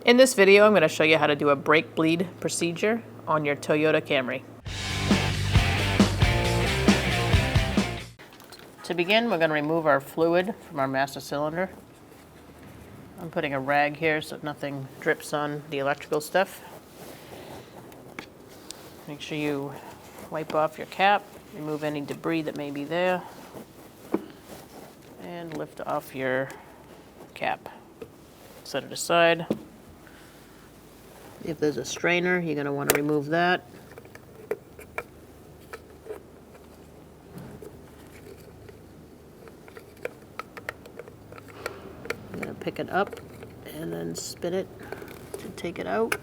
In this video, I'm going to show you how to do a brake bleed procedure on your Toyota Camry. To begin, we're going to remove our fluid from our master cylinder. I'm putting a rag here so nothing drips on the electrical stuff. Make sure you wipe off your cap, remove any debris that may be there, and lift off your cap. Set it aside. If there's a strainer, you're going to want to remove that. I'm going to pick it up and then spin it to take it out.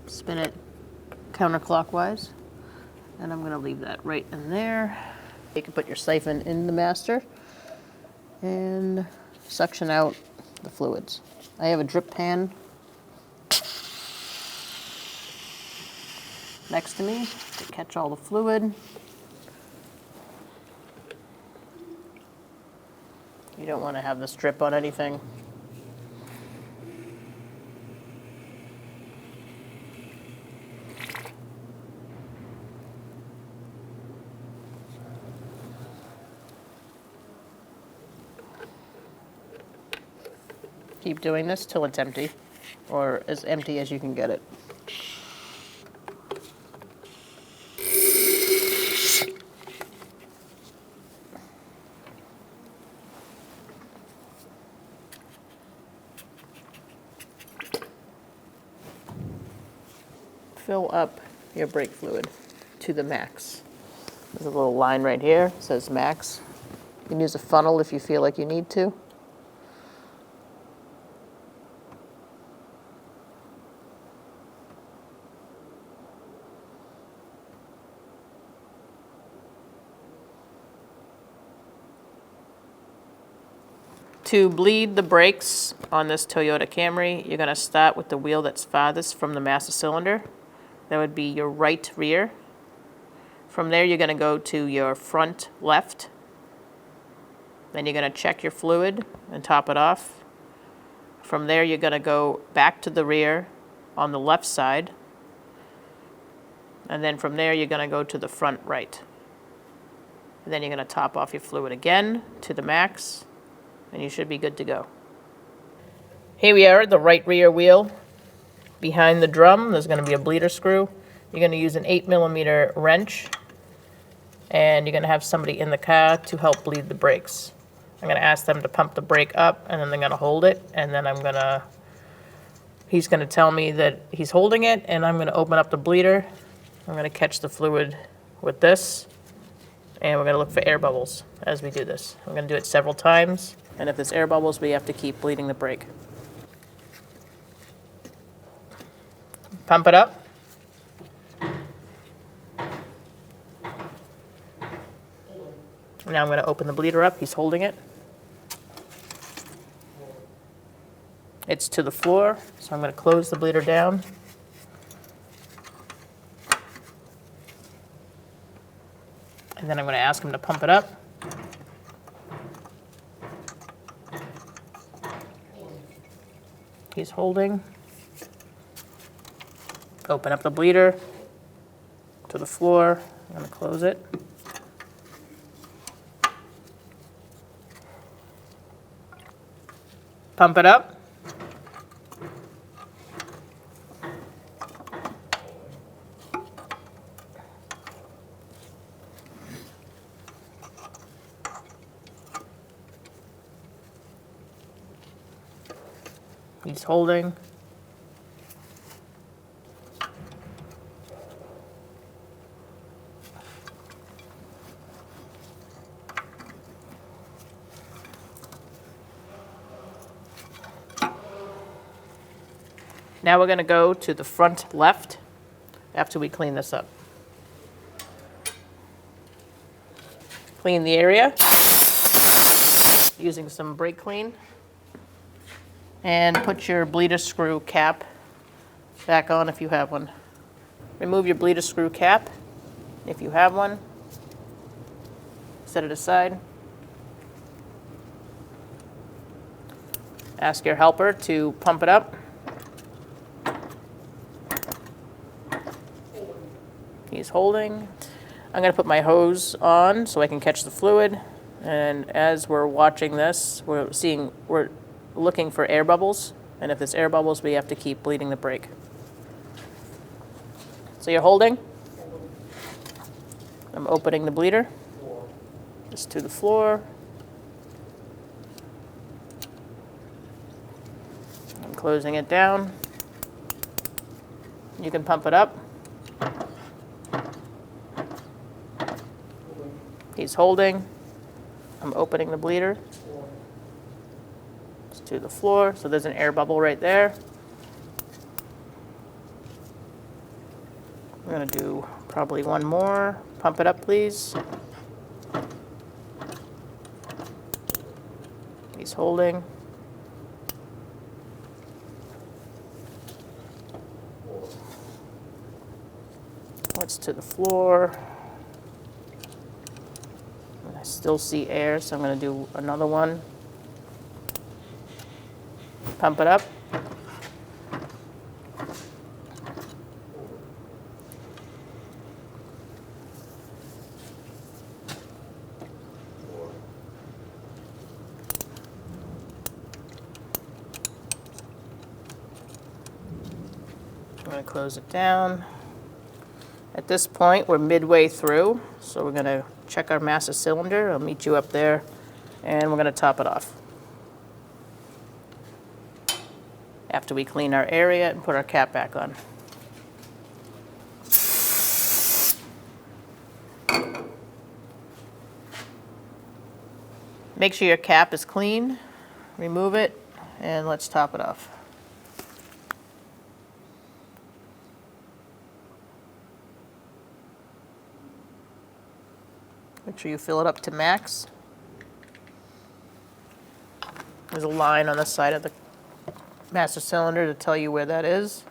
Spin it counterclockwise, and I'm going to leave that right in there. You can put your siphon in the master and suction out the fluids. I have a drip pan next to me to catch all the fluid. You don't want to have this drip on anything. Keep doing this till it's empty, or as empty as you can get it. Fill up your brake fluid to the max. There's a little line right here, it says max. You can use a funnel if you feel like you need to. To bleed the brakes on this Toyota Camry, you're going to start with the wheel that's farthest from the master cylinder. That would be your right rear. From there, you're going to go to your front left. Then you're going to check your fluid and top it off. From there, you're going to go back to the rear on the left side. And then from there, you're going to go to the front right. And then you're going to top off your fluid again to the max, and you should be good to go. Here we are at the right rear wheel. Behind the drum, there's going to be a bleeder screw. You're going to use an 8mm wrench, and you're going to have somebody in the car to help bleed the brakes. I'm going to ask them to pump the brake up, and then they're going to hold it, and then he's going to tell me that he's holding it, and I'm going to open up the bleeder. I'm going to catch the fluid with this, and we're going to look for air bubbles as we do this. I'm going to do it several times, and if there's air bubbles, we have to keep bleeding the brake. Pump it up. Now I'm going to open the bleeder up. He's holding it. It's to the floor, so I'm going to close the bleeder down. And then I'm going to ask him to pump it up. He's holding. Open up the bleeder to the floor. I'm going to close it. Pump it up. He's holding. Now we're going to go to the front left after we clean this up. Clean the area using some brake clean. And put your bleeder screw cap back on if you have one. Remove your bleeder screw cap if you have one. Set it aside. Ask your helper to pump it up. He's holding. I'm going to put my hose on so I can catch the fluid. And as we're watching this, we're looking for air bubbles. And if there's air bubbles, we have to keep bleeding the brake. So you're holding. I'm opening the bleeder. Just to the floor. I'm closing it down. You can pump it up. He's holding. I'm opening the bleeder. Just to the floor. So there's an air bubble right there. I'm going to do probably one more. Pump it up, please. He's holding. It's to the floor. I still see air, so I'm going to do another one. Pump it up. I'm going to close it down. At this point, we're midway through, so we're going to check our master cylinder. I'll meet you up there, and we're going to top it off. After we clean our area and put our cap back on. Make sure your cap is clean. Remove it, and let's top it off. Make sure you fill it up to max. There's a line on the side of the master cylinder to tell you where that is.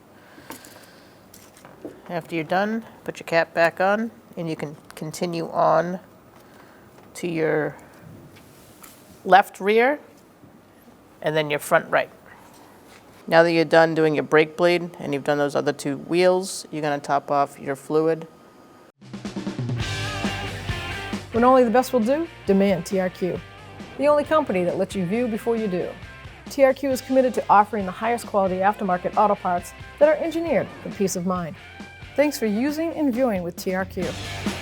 After you're done, put your cap back on, and you can continue on to your left rear, and then your front right. Now that you're done doing your brake bleed, and you've done those other two wheels, you're going to top off your fluid. When only the best will do, demand TRQ. The only company that lets you view before you do. TRQ is committed to offering the highest quality aftermarket auto parts that are engineered for peace of mind. Thanks for using and viewing with TRQ.